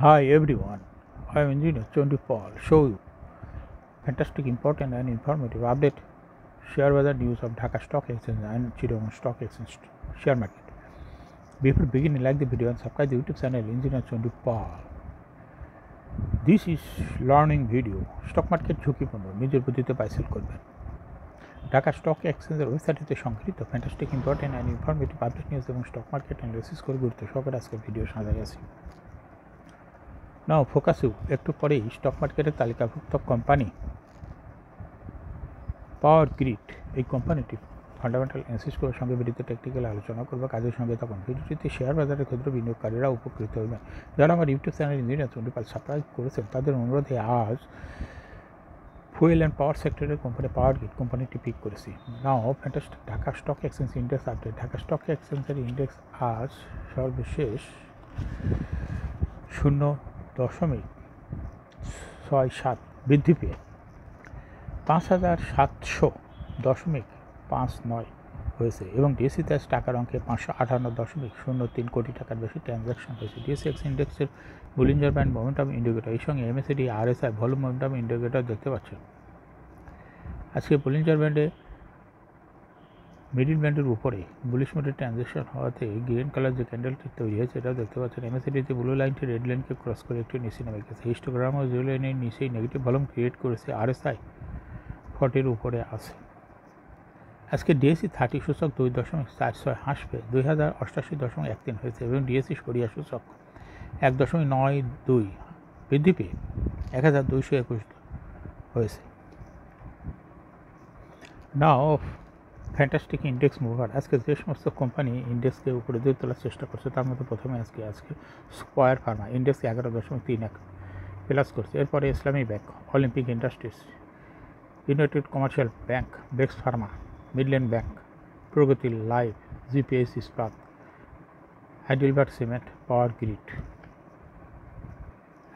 Hi everyone, I am Engineer Chondi Paul. Show you fantastic, important and informative update share weather news of Dhaka Stock Exchange and Chittagong Stock Exchange share market. Before beginning, like the video and subscribe the YouTube channel Engineer Chondi Paul. This is learning video. Stock market ঝুঁকিপূর্ণ নিজের বুদ্ধিতে buy sell করবেন। Dhaka stock এক্সচেঞ্জের ওয়েবসাইটে সংকলিত fantastic, important and informative update news এবং stock market and রেসিস করে গুরুত্ব সহকারে আজকে ভিডিও সাজা গেছে। নাও ফোকাসু একটু পরেই স্টক মার্কেটের তালিকাভুক্ত কোম্পানি পাওয়ার গ্রিড এই কোম্পানিটি ফান্ডামেন্টাল অ্যানালিসিস করে সঙ্গে ভিডিওতে টেকনিক্যাল আলোচনা করবে কাজের সঙ্গে তখন ভিডিওটিতে শেয়ার বাজারের ক্ষুদ্র বিনিয়োগকারীরা উপকৃত হবেন। যারা আমার YouTube channel engineer Chandi Pal subscribe করেছেন তাদের অনুরোধে আজ ফুয়েল অ্যান্ড পাওয়ার সেক্টরের কোম্পানি পাওয়ার গ্রিড কোম্পানিটি পিক করেছি। Now fantastic Dhaka stock exchange index update. Dhaka stock এক্সচেঞ্জের ইন্ডেক্স আজ সর্বশেষ 0.67 বৃদ্ধি পেয়ে 5,700.59 হয়েছে এবং ডিএসসিতে আজ টাকার অঙ্কে 558.03 কোটি টাকার বেশি ট্রানজ্যাকশন হয়েছে। ডিএসসি ইন্ডেক্সের বুলিঞ্জার ব্যান্ড মোমেন্টাম ইন্ডিকেটর এই সঙ্গে MACD RSI volume momentum indicator দেখতে পাচ্ছেন। আজকে বুলিঞ্জার ব্যান্ডে মিডিল ব্যান্ডের উপরে বুলিশ মোডের ট্রানজ্যাকশন হওয়াতে গ্রিন কালার যে ক্যান্ডেলটি তৈরি হয়েছে এটাও দেখতে পাচ্ছেন। এমএসিডিতে ব্লু লাইনটি রেড লাইনকে ক্রস করে একটু নিচে নেমে গেছে। হিস্টোগ্রাম ও জিরো লাইনের নিচেই নেগেটিভ ভলিউম ক্রিয়েট করেছে। আরএসআই 40-র উপরে আছে। আজকে ডিএসসি 30 সূচক 2.46 হ্রাস পেয়ে 2088.13 হয়েছে এবং ডিএসসি সরিয়া সূচক 1.92 বৃদ্ধি পেয়ে 1221 হয়েছে। নাও ফ্যান্টাস্টিক ইন্ডেক্স মুভার আজকে যে সমস্ত কোম্পানি ইন্ডেক্সকে উপরে দিয়ে তোলার চেষ্টা করছে তার মধ্যে প্রথমে আজকে স্কয়ার ফার্মা ইন্ডেক্স 11.31 প্লাস করছে। এরপরে Islami Bank, Olympic Industries, United Commercial Bank, Bex Pharma, Midland Bank, Pragati Life, GPS Ispat, Heidelberg Cement, Power Grid.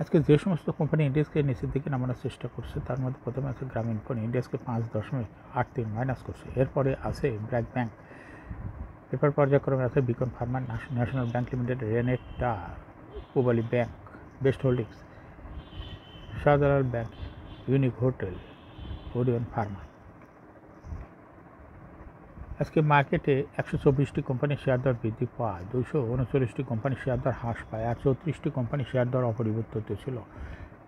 আজকে যে সমস্ত কোম্পানি ইন্ডেক্সকে নিচের দিকে নামানোর চেষ্টা করছে তার মধ্যে প্রথমে আছে গ্রামীণ ফোন ইন্ডেক্সকে 5.83 মাইনাস করছে। এরপরে আছে ব্র্যাক ব্যাংক, এরপর পর্যায়ক্রমে আছে Beacon Pharma, national bank limited, Renata, Pubali bank, best holdings, Shahjalal bank, unique hotel, Orion Pharma. আজকে মার্কেটে 124টি কোম্পানির শেয়ার দর বৃদ্ধি পায়, 239টি কোম্পানির শেয়ার দর হ্রাস পায় আর 34টি কোম্পানির শেয়ার দর অপরিবর্তিত ছিল।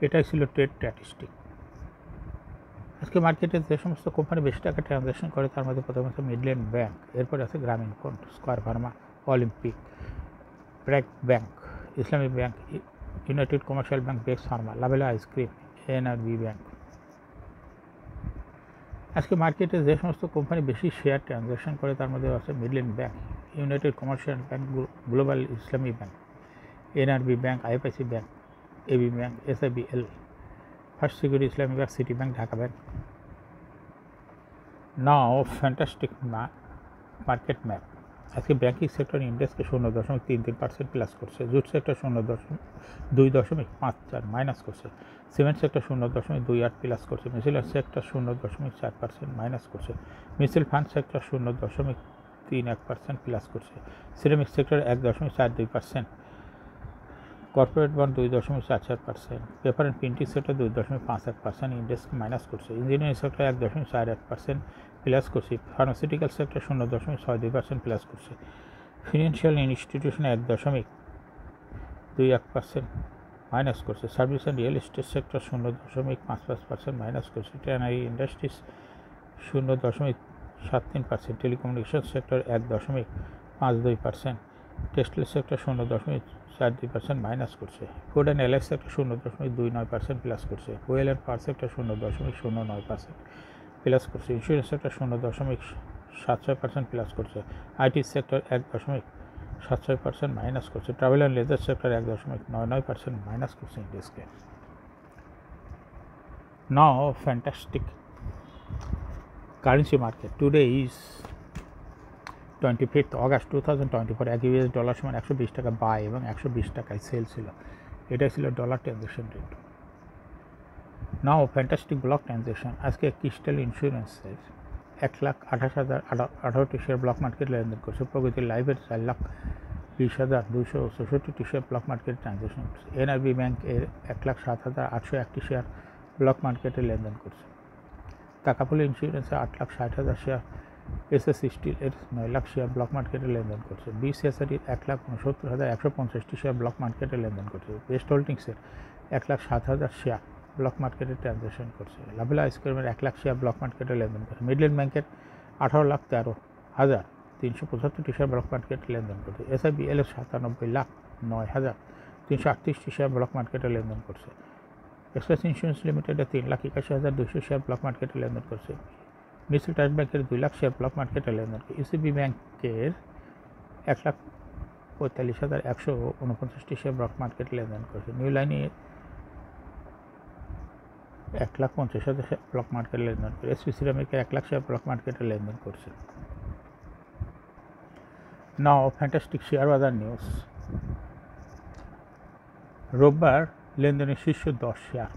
এটাই ছিল ট্রেড স্ট্যাটিস্টিক। আজকে মার্কেটে যে সমস্ত কোম্পানি বেশি টাকা ট্রানজ্যাকশন করে তার মধ্যে প্রথমে আছে মিডল্যান্ড ব্যাংক, এরপরে আছে Grameen phone, Square Pharma, Olympic, BRAC Bank, Islami Bank, United Commercial Bank, Bex Pharma, Lovello ice cream, NRB Bank. আজকে মার্কেটে যে সমস্ত কোম্পানি বেশি শেয়ার ট্রানজ্যাকশন করে তার মধ্যে আছে Midland Bank, United Commercial Bank, Global Islami Bank, NRB Bank, IFIC Bank, AB Bank, SIBL, First Security Islami Bank, City Bank, Dhaka Bank. Now fantastic market map. আজকে ব্যাংকিং সেক্টর ইন্ডেক্সকে 0.33% প্লাস করছে। জুট সেক্টর 0.254 মাইনাস করছে। Cement sector 0.28 plus করছে। Miscellaneous sector 0.4% minus করছে। Mutual fund sector 0.31% plus করছে। Ceramic sector 1.42%, corporate bond 2.44%, paper and printing sector 2.51% ইন্ডেক্সকে minus করছে। Engineering sector 1.48% plus করছে। Pharmaceutical sector 0.62% plus করছে। Financial institution 1.21% minus করছে। Service and real estate sector 0.55% minus করছে। Tannery industries 0.73%, telecommunication sector 1.52%, textile sector 0.42% minus করছে। Food and allied sector 0.29% plus করছে। Oil and power sector 0.09% plus করছে। Insurance sector 0.76% plus করছে। IT sector 1.76% minus করছে। Travel and leisure sector 1.99% minus করছে ইন্ডেক্সকে। নাও fantastic currency market. Today is 25 August 2024। এক US dollar সমান 120 টাকা বাই এবং 120 টাকায় সেল ছিল। এটাই ছিল ডলার ট্রানজ্যাকশন রেট। নাও ফ্যান্টাস্টিক ব্লক ট্রানজ্যাকশন। আজকে ক্রিস্টাল ইন্স্যুরেন্সের 1,28,018টি শেয়ার ব্লক মার্কেট লেনদেন করছে। প্রগতি লাইভের 20,264টি শেয়ার ব্লক মার্কেটে ট্রানজ্যাকশন করছে। এনআরবি ব্যাংক এর 1,07,801টি শেয়ার ব্লক মার্কেটে লেনদেন করছে। তাকাফুল ইন্স্যুরেন্সে 8,60,000 শেয়ার, এসএসসি স্টিল এর 9 লাখ শেয়ার ব্লক মার্কেটে লেনদেন করছে। বিসিএসআর 1,69,150টি শেয়ার ব্লক মার্কেটে লেনদেন করছে। বেস্ট হোল্ডিংসের 1,07,000 শেয়ার ব্লক মার্কেটে ট্রানজ্যাকশন করছে। লাভেলা আইসক্রিমের 1 লাখ শেয়ার ব্লক মার্কেটে লেনদেন করছে। মিডল্যান্ড ব্যাংকের 18,13,375টি শেয়ার ব্লক মার্কেটে লেনদেন করছে। এসআইবিএল এর 97,09,338টি শেয়ার ব্লক মার্কেটে লেনদেন করছে। এক্সপ্রেস ইন্স্যুরেন্স লিমিটেডের 3,81,200 শেয়ার ব্লক মার্কেটে লেনদেন করছে। মিছিল ট্রাস্ট ব্যাংকের 2 লাখ শেয়ার ব্লক মার্কেটে লেনদেন করছে। ইউসিবি ব্যাংকের 1,45,149টি শেয়ার ব্লক মার্কেটে লেনদেন করছে। নিউ লাইনে 1,50,000 শেয়ার ব্লক মার্কেটে লেনদেন করে। এসপি সিরামিকের 1 লাখ শেয়ার ব্লক মার্কেটে লেনদেন করছে। নাও ফ্যান্টাস্টিক শেয়ার বাজার নিউজ। রোববার লেনদেনের শীর্ষ 10 শেয়ার।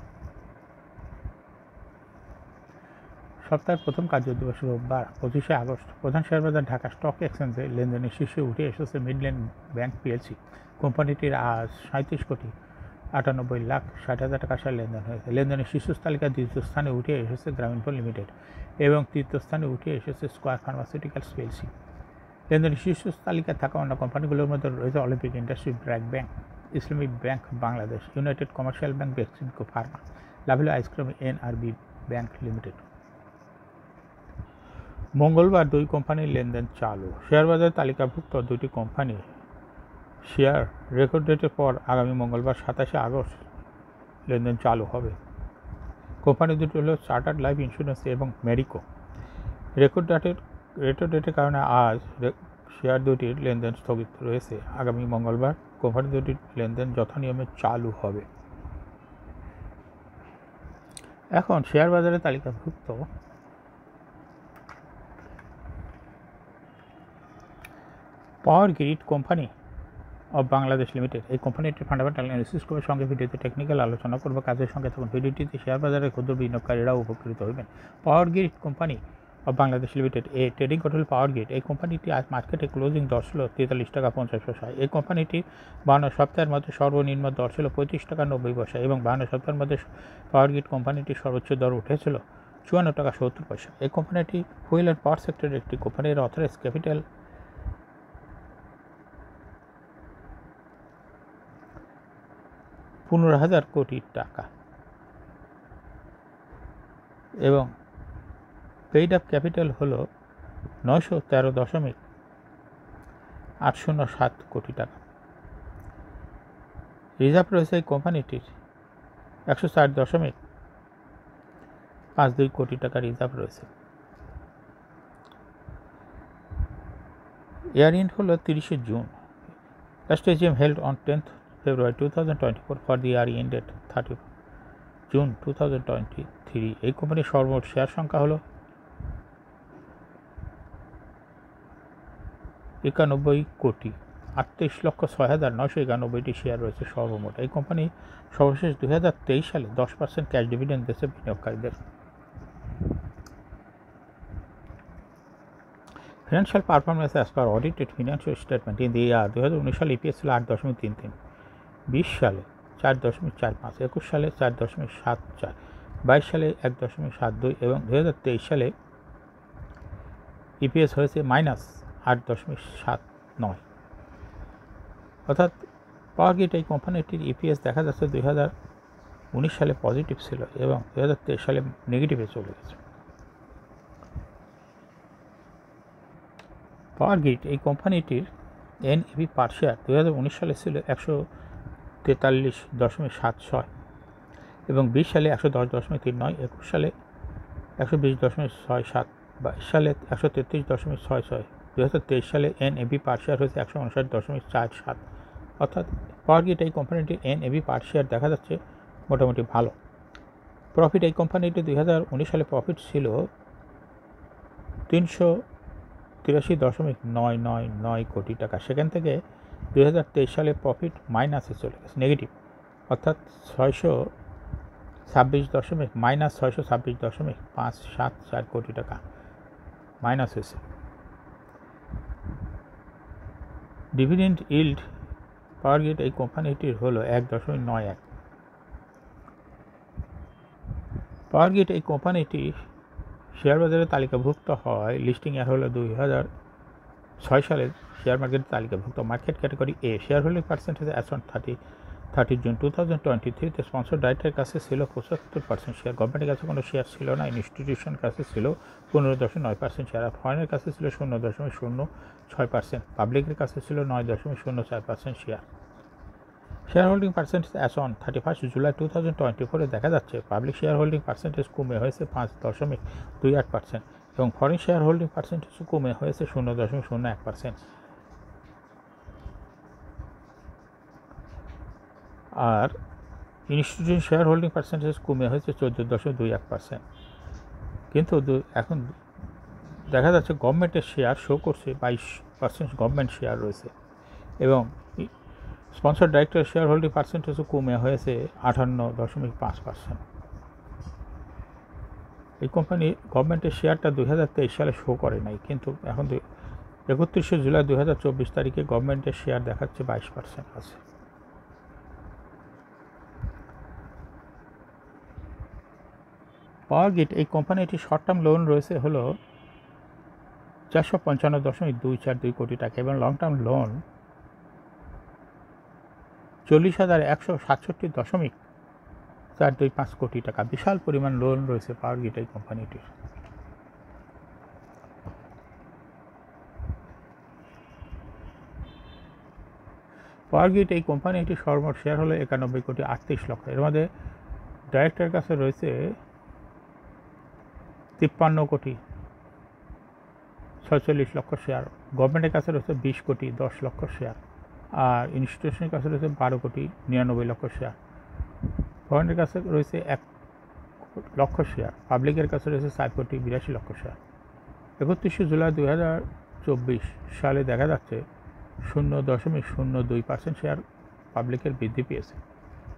সপ্তাহের প্রথম কার্যদিবস রোববার 25শে আগস্ট প্রধান শেয়ার বাজার ঢাকা স্টক এক্সচেঞ্জে লেনদেনের শীর্ষে উঠে এসেছে মিডল্যান্ড ব্যাংক পিএলসি। কোম্পানিটির আজ 37,98,60,000 টাকা শেয়ার লেনদেন হয়েছে। লেনদেনের শীর্ষ তালিকায় দ্বিতীয় স্থানে উঠে এসেছে গ্রামীণফোন লিমিটেড এবং তৃতীয় স্থানে উঠে এসেছে স্কয়ার ফার্মাসিউটিক্যালস পিএলসি। লেনদেনের শীর্ষ তালিকায় থাকা অন্য কোম্পানিগুলোর মধ্যে রয়েছে Olympic Industry, BRAC Bank, Islamic Bank Bangladesh, United Commercial Bank, Beximco Pharma, Lovello ice cream, NRB Bank Limited. মঙ্গলবার 2 কোম্পানির লেনদেন চালু। শেয়ার বাজারে তালিকাভুক্ত 2টি কোম্পানি শেয়ার রেকর্ড ডেটের পর আগামী মঙ্গলবার 27শে আগস্ট লেনদেন চালু হবে। কোম্পানি দুটি হল চার্টার্ড লাইফ ইন্স্যুরেন্স এবং মেরিকো। রেকর্ড ডেটের কারণে আজ শেয়ার দুটির লেনদেন স্থগিত রয়েছে। আগামী মঙ্গলবার কোম্পানি দুটির লেনদেন যথানিয়মে চালু হবে। এখন শেয়ার বাজারে তালিকাভুক্ত Power Grid Company of Bangladesh Limited. এই কোম্পানিটির ফান্ডামেন্টাল অ্যানালিসিস করে সঙ্গে ভিডিওতে টেকনিক্যাল আলোচনা করব। কাজের সঙ্গে তখন ভিডিওটিতে শেয়ার বাজারের ক্ষুদ্র বিনিয়োগকারীরাও উপকৃত হবেন। Power Grid Company of Bangladesh Limited এ ট্রেডিং কোড হল পাওয়ার গ্রিড। এই কোম্পানিটি আজ মার্কেটে ক্লোজিং দর ছিল 43 টাকা 50 পয়সা। এই কোম্পানিটি 52 সপ্তাহের মধ্যে সর্বনিম্ন দর ছিল 35 টাকা 90 পয়সা এবং 52 সপ্তাহের মধ্যে পাওয়ার গ্রিড কোম্পানিটির সর্বোচ্চ দর উঠেছিল 54 টাকা 70 পয়সা। এই কোম্পানিটি হুইল অ্যান্ড পাওয়ার সেক্টরের একটি কোম্পানির অথরাইজ ক্যাপিটাল 15,000 কোটি টাকা এবং পেইড আপ ক্যাপিটাল হল 913.807 কোটি টাকা। রিজার্ভ রয়েছে এই কোম্পানিটির 104.52 কোটি টাকা রিজার্ভ রয়েছে। ইয়ার এন্ড হল 30শে জুন। Last AGM held on 10th February 2024 for the year ended 30 June 2023। এই কোম্পানির সর্বমোট শেয়ার সংখ্যা হল 91,38,06,991টি শেয়ার রয়েছে সর্বমোট। এই কোম্পানি সর্বশেষ 2023 সালে 10% ক্যাশ ডিভিডেন্ড দিয়েছে বিনিয়োগকারীদের। Financial performance as per audited financial statement in the year 2019 সালে ইপিএস ছিল 8.33, 20 সালে 4.45, 21 সালে 4.74, 22 সালে 1.72 এবং 2023 সালে ইপিএস হয়েছে -8.79। অর্থাৎ পাওয়ার গ্রিড এই কোম্পানিটির ইপিএস দেখা যাচ্ছে 2019 সালে পজিটিভ ছিল এবং 2023 সালে নেগেটিভে চলে গেছে। পাওয়ার গ্রিড এই কোম্পানিটির এনএভি পার শেয়ার 2019 সালে ছিল 143.76 এবং 20 সালে 110.39, 21 সালে 120.67, 22 সালে 133.66, 2023 সালে এনএভি পার শেয়ার হয়েছে 159.47। অর্থাৎ পাওয়ার গ্রিড এই কোম্পানিটির এনএভি পার শেয়ার দেখা যাচ্ছে মোটামুটি ভালো। প্রফিট এই কোম্পানিটি 2019 সালে প্রফিট ছিল 383.999 কোটি টাকা। সেখান থেকে 2023 সালে প্রফিট মাইনাসে চলে গেছে, নেগেটিভ, অর্থাৎ -626.574 কোটি টাকা মাইনাস হয়েছে। ডিভিডেন্ড ইল্ড পাওয়ারগ্রিড এই কোম্পানিটির হলো 1.91। পাওয়ারগ্রিড এই কোম্পানিটি শেয়ার বাজারে তালিকাভুক্ত হয় লিস্টিং এর হলো 2006 সালে শেয়ার মার্কেটের তালিকাভুক্ত। Market category A. Share holding percentage as on 30 June 2023 sponsor ডাইরেক্টরের কাছে ছিল 75% শেয়ার। গভর্নমেন্টের কাছে কোনো শেয়ার ছিল না। ইনস্টিটিউশন কাছে ছিল 15.9% শেয়ার। আর ফরেনের কাছে ছিল 0.06%। পাবলিকের কাছে ছিল 9.04% share. Share holding percentage as on 31 July 2024 দেখা যাচ্ছে পাবলিক শেয়ার হোল্ডিং পার্সেন্টেজ কমে হয়েছে 5.28% এবং ফরেন শেয়ার হোল্ডিং পার্সেন্টেজ কমে হয়েছে 0.01%। আর ইনস্টিটিউশন শেয়ার হোল্ডিং পার্সেন্টেজ কমে হয়েছে 14.21%। কিন্তু এখন দেখা যাচ্ছে গভর্নমেন্টের শেয়ার শো করছে 22% গভর্নমেন্ট শেয়ার রয়েছে এবং স্পন্সর ডাইরেক্টর শেয়ার হোল্ডিং পার্সেন্টেজও কমে হয়েছে 58.5%। এই কোম্পানি গভর্নমেন্টের শেয়ারটা 2023 সালে শো করে নাই, কিন্তু এখন 31 জুলাই 2024 তারিখে গভর্নমেন্টের শেয়ার দেখাচ্ছে 22% আছে। পাওয়ারগ্রিড এই কোম্পানিটির শর্ট টার্ম লোন রয়েছে হলো 455.242 কোটি টাকা এবং লং টার্ম লোন 40,167.425 কোটি টাকা। বিশাল পরিমাণ লোন রয়েছে পাওয়ারগ্রিড এই কোম্পানিটির। পাওয়ারগ্রিড এই কোম্পানিটির সর্বমোট শেয়ার হলো 91,38,00,000। এর মধ্যে ডাইরেক্টরের কাছে রয়েছে 53,46,00,000 শেয়ার। গভর্নমেন্টের কাছে রয়েছে 20,10,00,000 শেয়ার। আর ইনস্টিটিউশনের কাছে রয়েছে 12,99,00,000 শেয়ার। ফরেনের কাছে রয়েছে 1,00,000 শেয়ার। পাবলিকের কাছে রয়েছে 4,82,00,000 শেয়ার। 31 জুলাই 2024 সালে দেখা যাচ্ছে 0.02% শেয়ার পাবলিকের বৃদ্ধি পেয়েছে।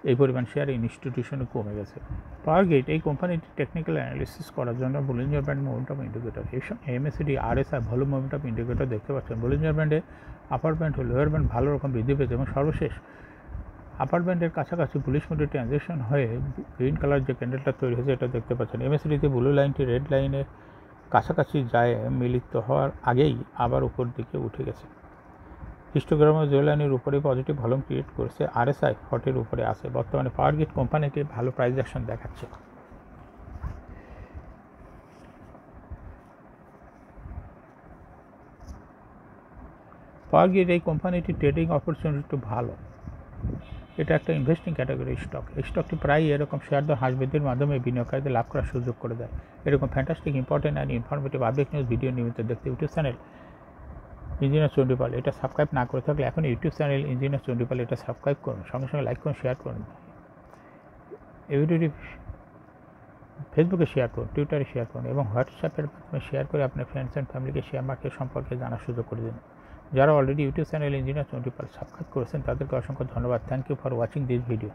এই পরিমাণ শেয়ার ইনস্টিটিউশনে কমে গেছে। পাওয়ারগ্রিড এই কোম্পানিটি টেকনিক্যাল অ্যানালিসিস করার জন্য Bollinger band momentum indicator MACD RSI volume momentum indicator দেখতে পাচ্ছেন। বলিঞ্জার ব্যান্ডে আপার ব্যান্ড ও লোয়ার ব্যান্ড ভালো রকম বৃদ্ধি পেয়েছে এবং সর্বশেষ আপার ব্যান্ডের কাছাকাছি বুলিশ মোডে ট্রানজিশন হয়ে গ্রিন কালার যে ক্যান্ডেলটা তৈরি হয়েছে এটা দেখতে পাচ্ছেন। এমএসিডিতে ব্লু লাইনটি রেড লাইনের কাছাকাছি যায় মিলিত হওয়ার আগেই আবার উপর দিকে উঠে গেছে। হিস্টোগ্রামে যে লাইনের উপরে পজিটিভ ভলিউম ক্রিয়েট করেছে। আরএসআই 40 উপরে আছে। বর্তমানে পাওয়ারগ্রিড কোম্পানিকে ভালো প্রাইস অ্যাকশন দেখাচ্ছে। পাওয়ারগ্রিড এই কোম্পানিটি ট্রেডিং অপরচুনিটি ভালো। এটা একটা ইনভেস্টিং ক্যাটাগরি স্টক। এই স্টকটি প্রায় এরকম শেয়ার দর হ্রাস বৃদ্ধির মাধ্যমে বিনিয়োগকারীদের লাভ করার সুযোগ করে দেয়। এরকম fantastic important and informative update news video নিয়মিত দেখতে ইউটিউব চ্যানেল ইঞ্জিনিয়ার চণ্ডীপাল এটা সাবস্ক্রাইব না করে থাকলে এখন ইউটিউব চ্যানেল ইঞ্জিনিয়ার চণ্ডীপাল এটা সাবস্ক্রাইব করুন, সঙ্গে সঙ্গে লাইক করুন, শেয়ার করুন। এই ভিডিওটি ফেসবুকে শেয়ার করুন, টুইটারে শেয়ার করুন এবং হোয়াটসঅ্যাপের মাধ্যমে শেয়ার করে আপনার ফ্রেন্ডস অ্যান্ড ফ্যামিলিকে শেয়ার মার্কেট সম্পর্কে জানার সুযোগ করে দিন। যারা already YouTube channel engineer Chandi Pal subscribe করেছেন তাদেরকে অসংখ্য ধন্যবাদ। Thank you for watching this video.